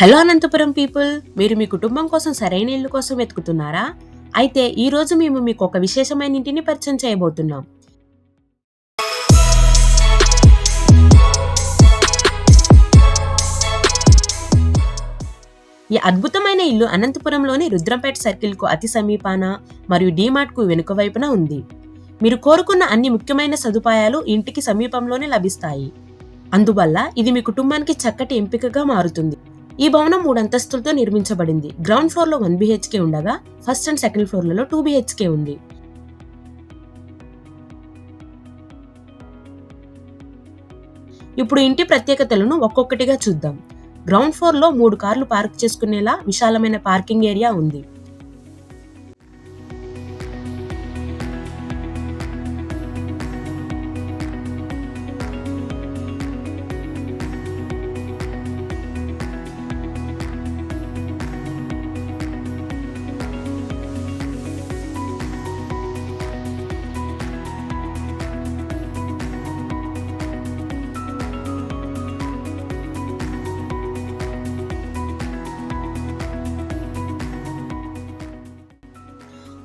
Hello Anantapuram people, మీరు మీ కుటుంబం కోసం సరైన ఇల్లు కోసం వెతుకుతున్నారా? అయితే ఈ రోజు మేము మీకు ఒక విశేషమైన ఇంటిని పరిచయం చేయబోతున్నాం. ఈ అద్భుతమైన ఇల్లు అనంతపురంలోని రుద్రంపేట సర్కిల్‌కు అతి సమీపాన మరియు డీమార్ట్‌కు వెనుక వైపున ఉంది. మీరు కోరుకున్న అన్ని ముఖ్యమైన సదుపాయాలు ఇంటికి సమీపంలోనే లభిస్తాయి. అందువల్ల ఇది మీ కుటుంబానికి చక్కటి ఎంపికగా మారుతుంది. ఈ భవనం 3 అంతస్తులతో నిర్మించబడింది. గ్రౌండ్ ఫ్లోర్‌లో 1 బీహెచ్‌కే ఉండగా, ఫస్ట్ అండ్ సెకండ్ ఫ్లోర్‌లలో 2 బీహెచ్‌కే ఉంది. ఇప్పుడు ఇంటి ప్రత్యేకతలను ఒక్కొక్కటిగా చూద్దాం. గ్రౌండ్ ఫ్లోర్‌లో 3 కార్లు పార్క్ చేసుకునేలా విశాలమైన పార్కింగ్ ఏరియా ఉంది.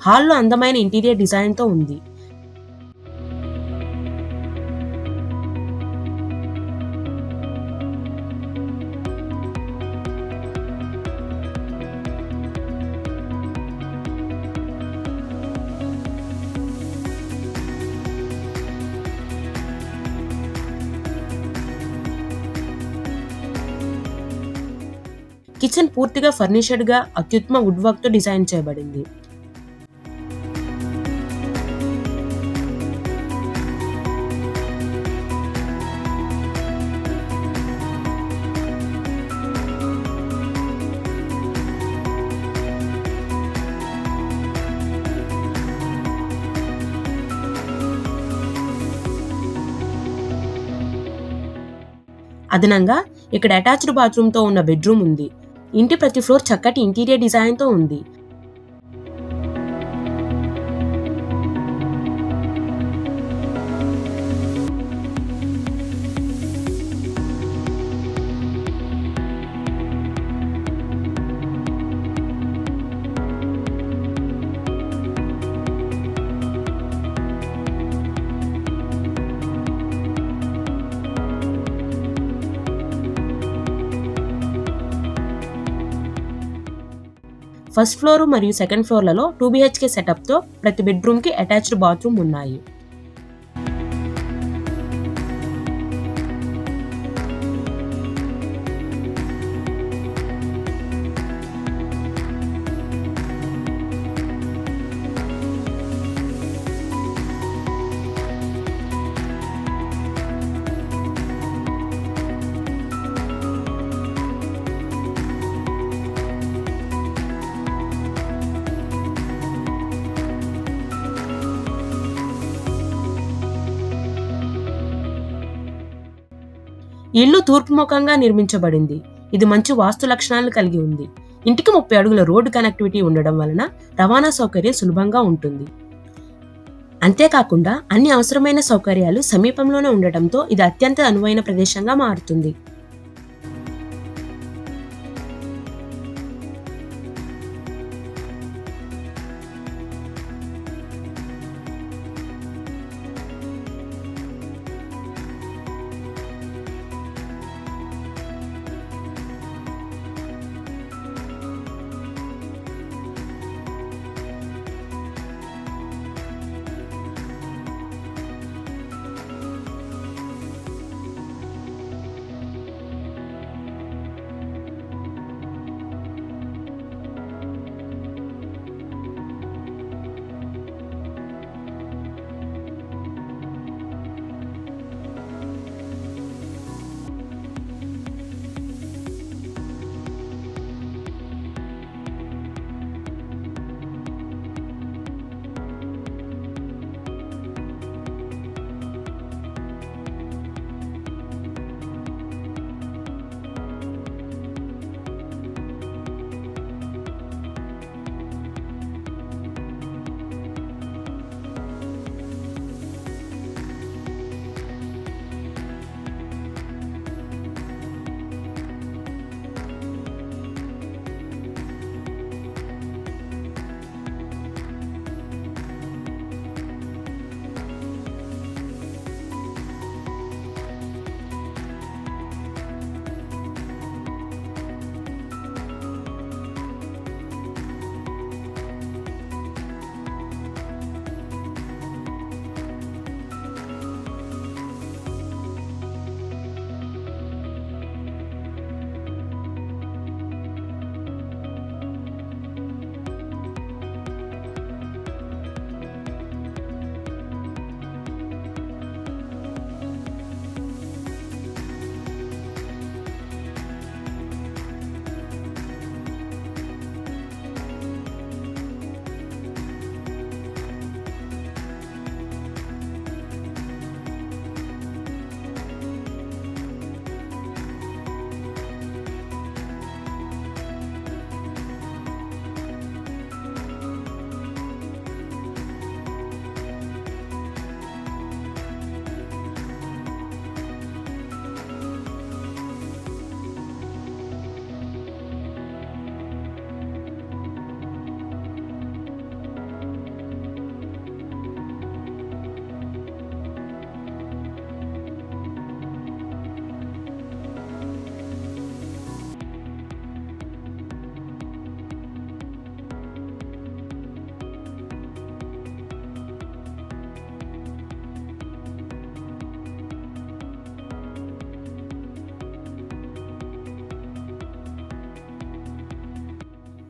హాల్‌లో అందమైన ఇంటీరియర్ డిజైన్‌తో ఉంది. కిచెన్ పూర్తిగా ఫర్నిష్డ్‌గా అత్యుత్తమ వుడ్ వర్క్‌తో డిజైన్ చేయబడింది. అదనంగా ఇక్కడ అటాచ్డ్ బాత్రూమ్‌తో ఉన్న బెడ్‌రూమ్ ఉంది. ఇంటి ప్రతి ఫ్లోర్ చక్కటి ఇంటీరియర్ డిజైన్‌తో ఉంది. ఫస్ట్ ఫ్లోర్ మరియు సెకండ్ ఫ్లోర్‌లలో 2 బీహెచ్‌కే సెటప్‌తో ప్రతి బెడ్‌రూమ్‌కి అటాచ్డ్ బాత్రూమ్ ఉన్నాయి. ఇల్లు తూర్పు ముఖంగా నిర్మించబడింది. ఇది మంచి వాస్తు లక్షణాలను కలిగి ఉంది. ఇంటికి 30 అడుగుల రోడ్డు కనెక్టివిటీ ఉండడం వలన రవాణా సౌకర్యం సులభంగా ఉంటుంది. అంతేకాకుండా అన్ని అవసరమైన సౌకర్యాలు సమీపంలోనే ఉండటంతో ఇది అత్యంత అనువైన ప్రదేశంగా మారుతుంది.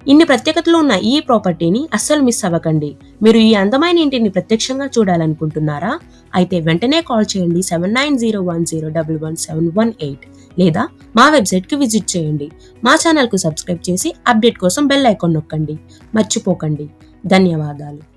ఇన్ని ప్రత్యేకతలు ఉన్న ఈ ప్రాపర్టీని అస్సలు మిస్ అవ్వకండి. మీరు ఈ అందమైన ఇంటిని ప్రత్యక్షంగా చూడాలనుకుంటున్నారా? అయితే వెంటనే కాల్ చేయండి 7901011718 లేదా మా వెబ్సైట్కి విజిట్ చేయండి. మా ఛానల్కు సబ్స్క్రైబ్ చేసి అప్డేట్ కోసం బెల్ ఐకాన్ నొక్కండి. మర్చిపోకండి. ధన్యవాదాలు.